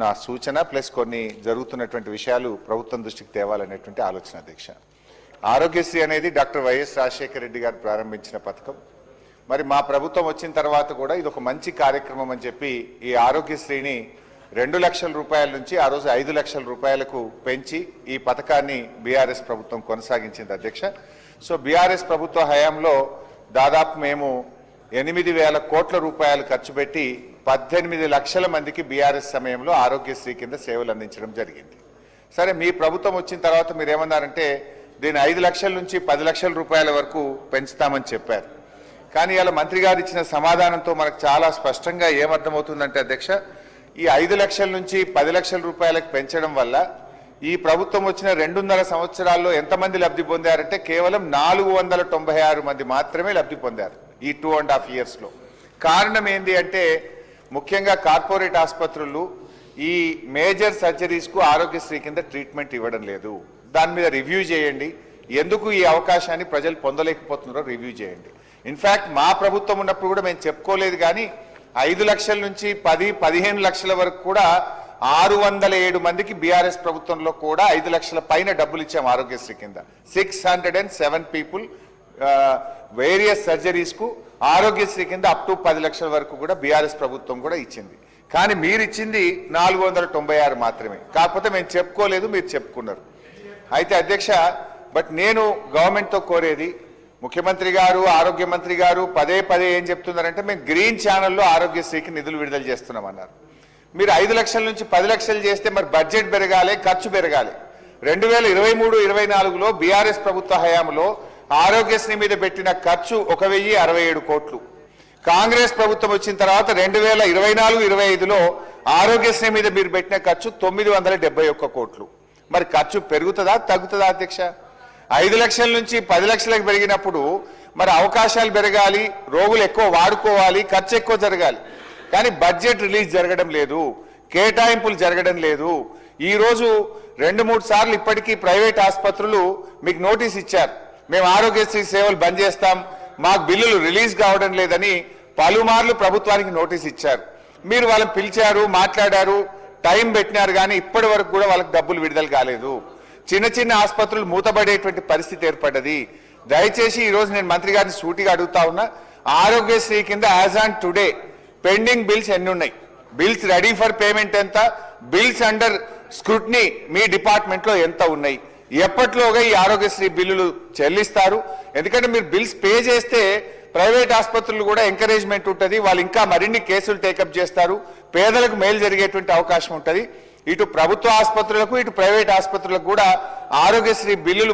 నా సూచన ప్లస్ కొన్ని జరుగుతున్నటువంటి విషయాలు ప్రభుత్వం దృష్టికి తేవాలనేటువంటి ఆలోచన అధ్యక్ష. ఆరోగ్యశ్రీ అనేది డాక్టర్ వైఎస్ రాజశేఖర రెడ్డి గారు ప్రారంభించిన పథకం. మరి మా ప్రభుత్వం వచ్చిన తర్వాత కూడా ఇది ఒక మంచి కార్యక్రమం అని చెప్పి ఈ ఆరోగ్యశ్రీని 2 లక్షల రూపాయల నుంచి ఆ రోజు 5 లక్షల రూపాయలకు పెంచి ఈ పథకాన్ని బీఆర్ఎస్ ప్రభుత్వం కొనసాగించింది అధ్యక్ష. సో బీఆర్ఎస్ ప్రభుత్వ హయాంలో దాదాపు మేము 8,000 కోట్ల రూపాయలు ఖర్చు పెట్టి 18 లక్షల మందికి బీఆర్ఎస్ సమయంలో ఆరోగ్యశ్రీ కింద సేవలు అందించడం జరిగింది. సరే, మీ ప్రభుత్వం వచ్చిన తర్వాత మీరు ఏమన్నారంటే దీన్ని 5 లక్షల నుంచి 10 లక్షల రూపాయల వరకు పెంచుతామని చెప్పారు. కానీ ఇలా మంత్రి గారు ఇచ్చిన సమాధానంతో మనకు చాలా స్పష్టంగా ఏమర్థమవుతుందంటే అధ్యక్ష, ఈ 5 లక్షల నుంచి 10 లక్షల రూపాయలకు పెంచడం వల్ల ఈ ప్రభుత్వం వచ్చిన 2.5 సంవత్సరాల్లో ఎంతమంది లబ్ధి పొందారంటే కేవలం 496 మంది మాత్రమే లబ్ధి పొందారు ఈ 2.5 ఇయర్స్లో. కారణం ఏంటి అంటే ముఖ్యంగా కార్పొరేట్ ఆసుపత్రులు ఈ మేజర్ సర్జరీస్కు ఆరోగ్యశ్రీ కింద ట్రీట్మెంట్ ఇవ్వడం లేదు. దాని మీద రివ్యూ చేయండి, ఎందుకు ఈ అవకాశాన్ని ప్రజలు పొందలేకపోతున్నారో రివ్యూ చేయండి. ఇన్ఫ్యాక్ట్ మా ప్రభుత్వం ఉన్నప్పుడు కూడా మేము చెప్పుకోలేదు, కానీ 5 లక్షల నుంచి 10-15 లక్షల వరకు కూడా 607 మందికి బీఆర్ఎస్ ప్రభుత్వంలో కూడా 5 లక్షల పైన డబ్బులు ఇచ్చాము ఆరోగ్యశ్రీ కింద. 607 పీపుల్ వేరియస్ సర్జరీస్కు ఆరోగ్యశ్రీ కింద అప్ టు 10 లక్షల వరకు కూడా బీఆర్ఎస్ ప్రభుత్వం కూడా ఇచ్చింది. కానీ మీరు ఇచ్చింది 496 మాత్రమే. కాకపోతే మేము చెప్పుకోలేదు, మీరు చెప్పుకున్నారు. అయితే అధ్యక్ష, బట్ నేను గవర్నమెంట్తో కోరేది, ముఖ్యమంత్రి గారు ఆరోగ్య మంత్రి గారు పదే ఏం చెప్తున్నారంటే మేము గ్రీన్ ఛానల్లో ఆరోగ్యశ్రీకి నిధులు విడుదల చేస్తున్నామన్నారు. మీరు 5 లక్షల నుంచి 10 లక్షలు చేస్తే మరి బడ్జెట్ పెరగాలి, ఖర్చు పెరగాలి. 2023-24లో బీఆర్ఎస్ ప్రభుత్వ హయాంలో ఆరోగ్యశ్రీ మీద పెట్టిన ఖర్చు 1067 కోట్లు. కాంగ్రెస్ ప్రభుత్వం వచ్చిన తర్వాత 2024-25లో ఆరోగ్యశ్రీ మీద మీరు పెట్టిన ఖర్చు 971 కోట్లు. మరి ఖర్చు పెరుగుతుందా తగ్గుతుందా అధ్యక్ష? 5 లక్షల నుంచి 10 లక్షలకు పెరిగినప్పుడు మరి అవకాశాలు పెరగాలి, రోగులు ఎక్కువ వాడుకోవాలి, ఖర్చు ఎక్కువ జరగాలి. కానీ బడ్జెట్ రిలీజ్ జరగడం లేదు, కేటాయింపులు జరగడం లేదు. ఈరోజు 2-3 సార్లు ఇప్పటికీ ప్రైవేట్ ఆసుపత్రులు మీకు నోటీస్ ఇచ్చారు, మేము ఆరోగ్యశ్రీ సేవలు బంద్ చేస్తాం, మాకు బిల్లులు రిలీజ్ కావడం లేదని పలుమార్లు ప్రభుత్వానికి నోటీస్ ఇచ్చారు. మీరు వాళ్ళని పిలిచారు, మాట్లాడారు, టైం పెట్టినారు, కానీ ఇప్పటి వరకు కూడా వాళ్ళకి డబ్బులు విడుదల కాలేదు. చిన్న ఆసుపత్రులు మూతపడేటువంటి పరిస్థితి ఏర్పడ్డది. దయచేసి ఈరోజు నేను మంత్రి గారిని సూటిగా అడుగుతా ఉన్నా, ఆరోగ్యశ్రీ కింద as on today pending bills ఎన్ని ఉన్నాయి, బిల్స్ రెడీ ఫర్ పేమెంట్ ఎంత, బిల్స్ అండర్ స్క్రూటినీ మీ డిపార్ట్మెంట్లో ఎంత ఉన్నాయి, ఎప్పట్లోగా ఈ ఆరోగ్యశ్రీ బిల్లులు చెల్లిస్తారు? ఎందుకంటే మీరు బిల్స్ పే చేస్తే ప్రైవేట్ ఆసుపత్రులు కూడా ఎంకరేజ్మెంట్ ఉంటుంది, వాళ్ళు ఇంకా మరిన్ని కేసులు టేకప్ చేస్తారు, పేదలకు మేలు జరిగేటువంటి అవకాశం ఉంటుంది. ఇటు ప్రభుత్వ ఆసుపత్రులకు ఇటు ప్రైవేట్ ఆసుపత్రులకు కూడా ఆరోగ్యశ్రీ బిల్లులు